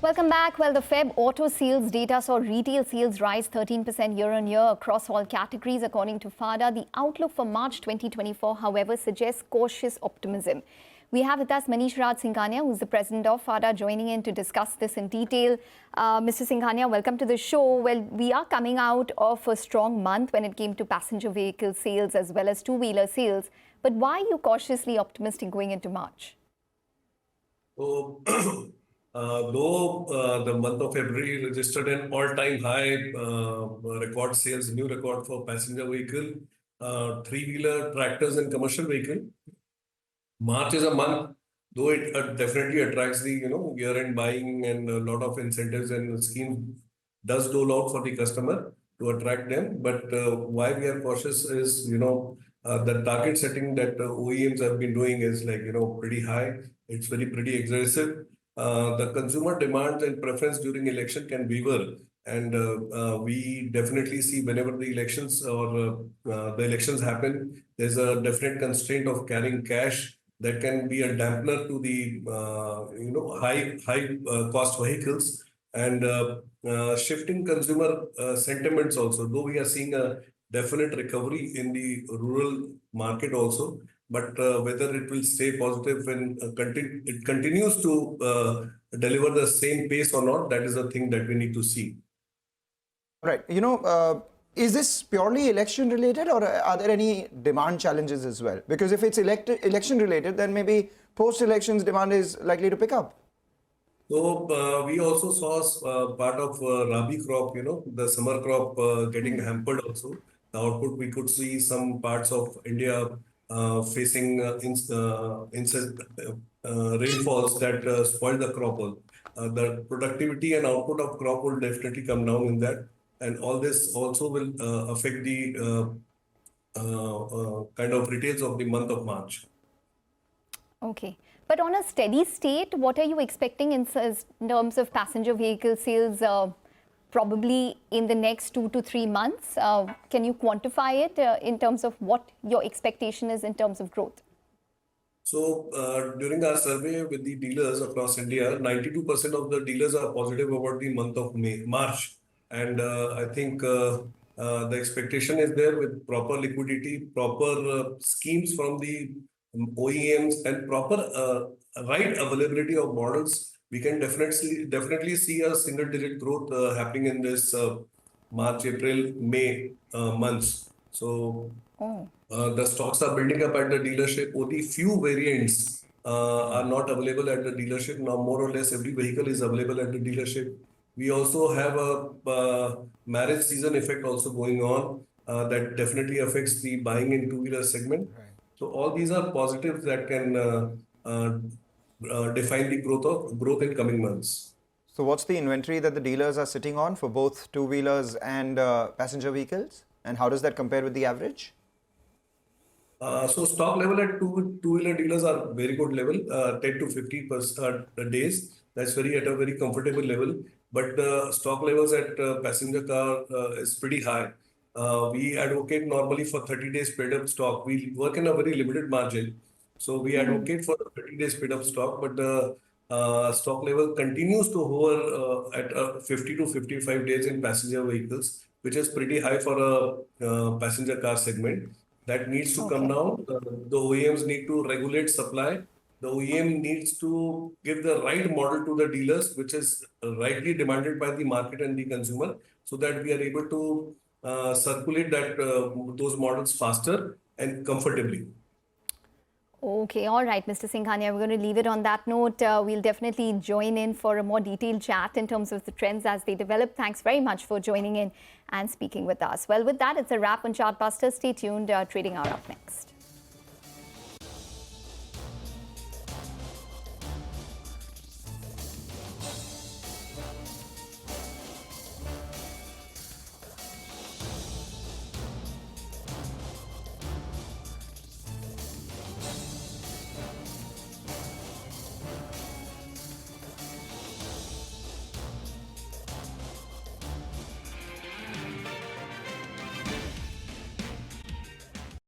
Welcome back. Well, the Feb Auto Sales data saw retail sales rise 13% year-on-year across all categories. According to FADA, the outlook for March 2024, however, suggests cautious optimism. We have with us Manish Raj Singhania, who's the president of FADA, joining in to discuss this in detail. Mr. Singhania, welcome to the show. Well, we are coming out of a strong month when it came to passenger vehicle sales as well as two-wheeler sales. But why are you cautiously optimistic going into March? Though the month of February registered an all-time high record sales, new record for passenger vehicle, three-wheeler, tractors and commercial vehicle. March is a month, though it definitely attracts the year-end buying and a lot of incentives and schemes does dole out for the customer to attract them. But why we are cautious is the target setting that OEMs have been doing is pretty high. It's pretty aggressive. The consumer demands and preference during election can waver, and we definitely see whenever the elections or the elections happen, there's a definite constraint of carrying cash that can be a dampener to the high cost vehicles and shifting consumer sentiments also. Though we are seeing a definite recovery in the rural market also. But whether it will stay positive when it continues to deliver the same pace or not, that is the thing that we need to see. Right. Is this purely election related, or are there any demand challenges as well? Because if it's election related, then maybe post-elections demand is likely to pick up. So we also saw part of Rabi crop, the summer crop getting hampered also. The output, we could see some parts of India facing rainfalls that spoil the crop. The productivity and output of crop will definitely come down in that. And all this also will affect the kind of retails of the month of March. Okay. But on a steady state, what are you expecting in terms of passenger vehicle sales probably in the next 2 to 3 months? Can you quantify it in terms of what your expectation is in terms of growth? So during our survey with the dealers across India, 92% of the dealers are positive about the month of March. And I think the expectation is there with proper liquidity, proper schemes from the OEMs and proper right availability of models. We can definitely see a single-digit growth happening in this March, April, May months. So the stocks are building up at the dealership. Only few variants are not available at the dealership. Now, more or less, every vehicle is available at the dealership. We also have a marriage season effect also going on that definitely affects the buying in two-wheeler segment. Right. So all these are positives that can define the growth in coming months. So what's the inventory that the dealers are sitting on for both two-wheelers and passenger vehicles? And how does that compare with the average? So stock level at two-wheeler dealers are very good level, 10 to 50% days. That's at a very comfortable level. But the stock levels at passenger car is pretty high. We advocate normally for 30 days paid up stock. We work in a very limited margin. So we advocate for 30 days paid up stock, but the stock level continues to hover at 50 to 55 days in passenger vehicles, which is pretty high for a passenger car segment. That needs to come down. The OEMs need to regulate supply. The OEM needs to give the right model to the dealers, which is rightly demanded by the market and the consumer, so that we are able to circulate those models faster and comfortably. Okay, all right, Mr. Singhania, we're going to leave it on that note. We'll definitely join in for a more detailed chat in terms of the trends as they develop. Thanks very much for joining in and speaking with us. Well, with that, it's a wrap on Chartbusters. Stay tuned. Trading Hour up next.